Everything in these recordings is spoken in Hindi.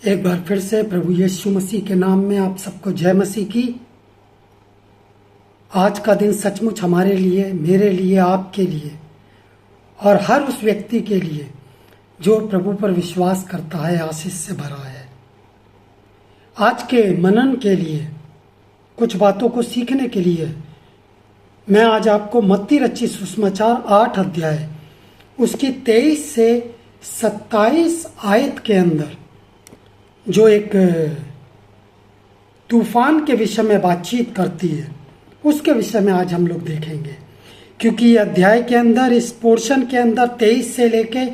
एक बार फिर से प्रभु यीशु मसीह के नाम में आप सबको जय मसीह की। आज का दिन सचमुच हमारे लिए, मेरे लिए, आपके लिए और हर उस व्यक्ति के लिए जो प्रभु पर विश्वास करता है आशीष से भरा है। आज के मनन के लिए, कुछ बातों को सीखने के लिए मैं आज आपको मत्ती रचित सुसमाचार 8 अध्याय उसकी 23 से 27 आयत के अंदर जो एक तूफान के विषय में बातचीत करती है, उसके विषय में आज हम लोग देखेंगे। क्योंकि अध्याय के अंदर, इस पोर्शन के अंदर 23 से लेके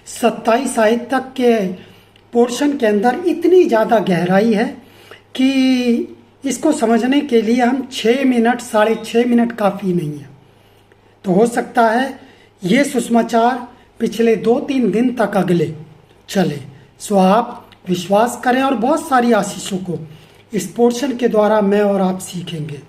27 आयत तक के पोर्शन के अंदर इतनी ज़्यादा गहराई है कि इसको समझने के लिए हम 6 मिनट, 6.5 मिनट काफ़ी नहीं है। तो हो सकता है ये सुसमाचार पिछले 2-3 दिन तक अगले चले। सो आप विश्वास करें और बहुत सारी आशीषों को इस पोर्शन के द्वारा मैं और आप सीखेंगे।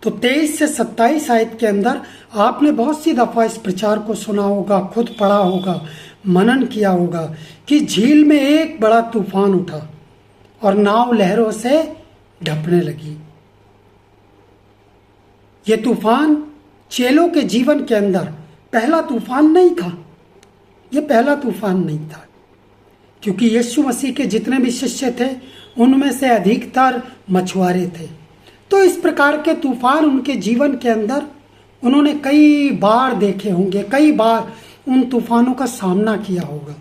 तो 23 से 27 आयत के अंदर आपने बहुत सी दफ़ा इस प्रचार को सुना होगा, खुद पढ़ा होगा, मनन किया होगा कि झील में एक बड़ा तूफान उठा और नाव लहरों से ढपने लगी। ये तूफान चेलों के जीवन के अंदर पहला तूफान नहीं था। ये पहला तूफान नहीं था, क्योंकि यीशु मसीह के जितने भी शिष्य थे उनमें से अधिकतर मछुआरे थे। तो इस प्रकार के तूफान उनके जीवन के अंदर उन्होंने कई बार देखे होंगे, कई बार उन तूफानों का सामना किया होगा।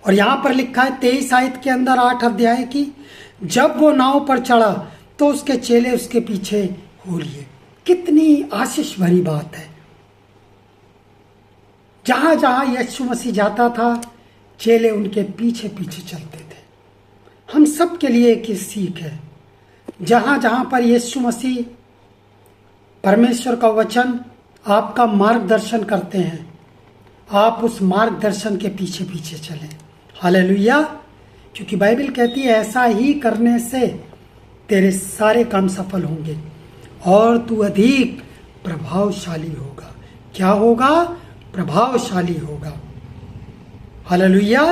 और यहाँ पर लिखा है 23 आयत के अंदर 8 अध्याय की, जब वो नाव पर चढ़ा तो उसके चेले उसके पीछे हो लिए। कितनी आशीष भरी बात है। जहां जहां यीशु मसीह जाता था चेले उनके पीछे पीछे चलते थे। हम सब के लिए एक सीख है। जहां जहां पर यीशु मसीह, परमेश्वर का वचन आपका मार्गदर्शन करते हैं, आप उस मार्गदर्शन के पीछे पीछे चलें। हालेलुया। क्योंकि बाइबल कहती है ऐसा ही करने से तेरे सारे काम सफल होंगे और तू अधिक प्रभावशाली होगा। क्या होगा? प्रभावशाली होगा। हालेलुया।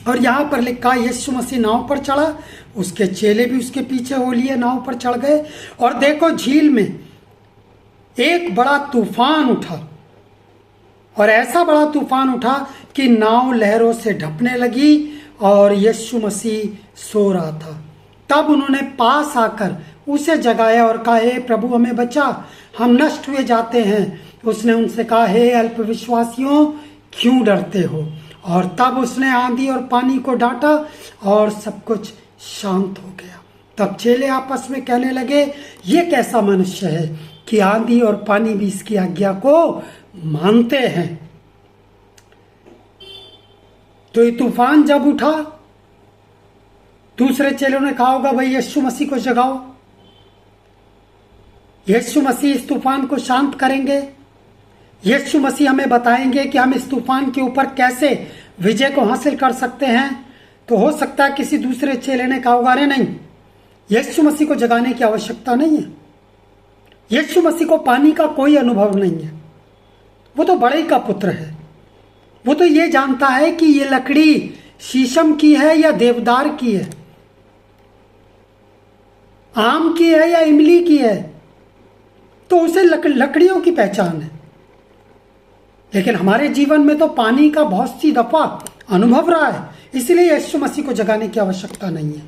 और यहाँ पर लिखा यीशु मसीह नाव पर चढ़ा, उसके चेले भी उसके पीछे हो लिए, नाव पर चढ़ गए। और देखो झील में एक बड़ा तूफान उठा, और ऐसा बड़ा तूफान उठा कि नाव लहरों से ढपने लगी और यीशु मसीह सो रहा था। तब उन्होंने पास आकर उसे जगाया और कहा, हे प्रभु हमें बचा, हम नष्ट हुए जाते हैं। उसने उनसे कहा, हे अल्पविश्वासियों क्यों डरते हो? और तब उसने आंधी और पानी को डांटा और सब कुछ शांत हो गया। तब चेले आपस में कहने लगे, ये कैसा मनुष्य है कि आंधी और पानी भी इसकी आज्ञा को मानते हैं। तो ये तूफान जब उठा, दूसरे चेलों ने कहा होगा, भाई यीशु मसीह को जगाओ। यीशु मसीह इस तूफान को शांत करेंगे। यीशु मसीह हमें बताएंगे कि हम इस तूफान के ऊपर कैसे विजय को हासिल कर सकते हैं। तो हो सकता है किसी दूसरे चेले ने कहा होगा, अरे नहीं, यीशु मसीह को जगाने की आवश्यकता नहीं है। यीशु मसीह को पानी का कोई अनुभव नहीं है। वो तो बड़े का पुत्र है। वो तो ये जानता है कि ये लकड़ी शीशम की है या देवदार की है, आम की है या इमली की है। तो उसे लकड़ियों की पहचान है। लेकिन हमारे जीवन में तो पानी का बहुत सी दफा अनुभव रहा है। इसलिए यीशु मसीह को जगाने की आवश्यकता नहीं है,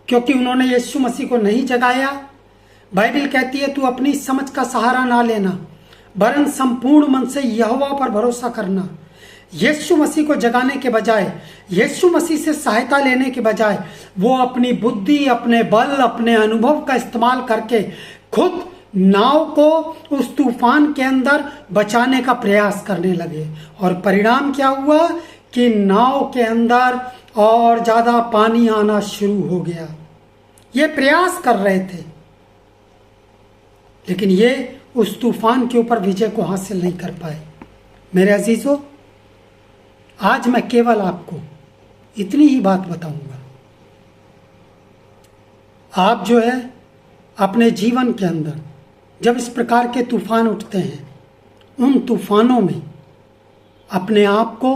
क्योंकि उन्होंने यीशु मसीह को नहीं जगाया। बाइबल कहती है, तू अपनी समझ का सहारा ना लेना, वरन संपूर्ण मन से यहोवा पर भरोसा करना। यीशु मसीह को जगाने के बजाय, यीशु मसीह से सहायता लेने के बजाय वो अपनी बुद्धि, अपने बल, अपने अनुभव का इस्तेमाल करके खुद नाव को उस तूफान के अंदर बचाने का प्रयास करने लगे। और परिणाम क्या हुआ कि नाव के अंदर और ज्यादा पानी आना शुरू हो गया। ये प्रयास कर रहे थे, लेकिन ये उस तूफान के ऊपर विजय को हासिल नहीं कर पाए। मेरे अजीजों, आज मैं केवल आपको इतनी ही बात बताऊंगा। आप जो है अपने जीवन के अंदर जब इस प्रकार के तूफान उठते हैं, उन तूफानों में अपने आप को,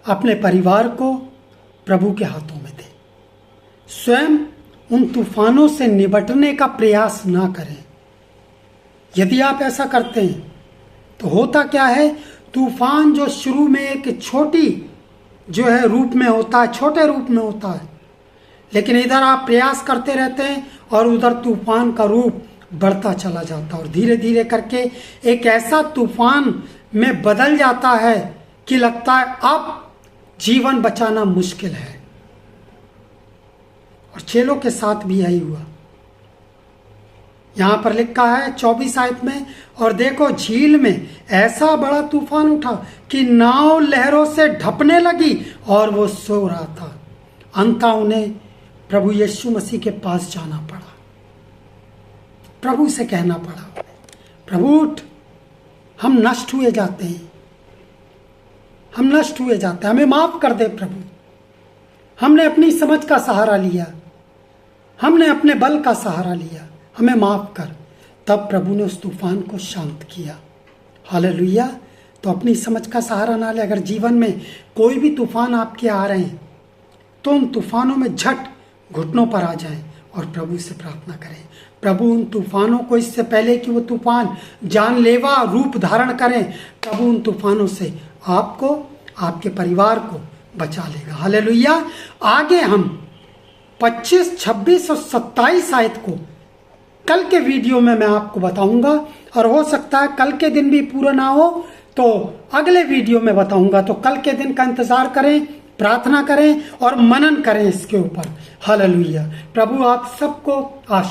अपने परिवार को प्रभु के हाथों में दें। स्वयं उन तूफानों से निपटने का प्रयास ना करें। यदि आप ऐसा करते हैं तो होता क्या है, तूफान जो शुरू में एक छोटी जो है रूप में होता है, छोटे रूप में होता है, लेकिन इधर आप प्रयास करते रहते हैं और उधर तूफान का रूप बढ़ता चला जाता है और धीरे धीरे करके एक ऐसा तूफान में बदल जाता है कि लगता है अब जीवन बचाना मुश्किल है। और चेलों के साथ भी यही हुआ। यहां पर लिखा है 24 आयत में, और देखो झील में ऐसा बड़ा तूफान उठा कि नाव लहरों से ढपने लगी और वो सो रहा था। अंततः उन्हें प्रभु यीशु मसीह के पास जाना पड़ा, प्रभु से कहना पड़ा, प्रभु उठ, हम नष्ट हुए जाते हैं, हम नष्ट हुए जाते हैं, हमें माफ कर दे प्रभु। हमने अपनी समझ का सहारा लिया, हमने अपने बल का सहारा लिया, हमें माफ कर। तब प्रभु ने उस तूफान को शांत किया। हालेलुया। तो अपनी समझ का सहारा ना ले। अगर जीवन में कोई भी तूफान आपके आ रहे हैं तो उन तूफानों में झट घुटनों पर आ जाएं और प्रभु से प्रार्थना करें। प्रभु उन तूफानों को, इससे पहले कि वो तूफान जानलेवा रूप धारण करें, प्रभु उन तूफानों से आपको, आपके परिवार को बचा लेगा। हालेलुया। आगे हम 25, 26 और 27 आयत को कल के वीडियो में मैं आपको बताऊंगा, और हो सकता है कल के दिन भी पूरा ना हो तो अगले वीडियो में बताऊंगा। तो कल के दिन का इंतजार करें, प्रार्थना करें और मनन करें इसके ऊपर। हालेलुया। प्रभु आप सबको आशीष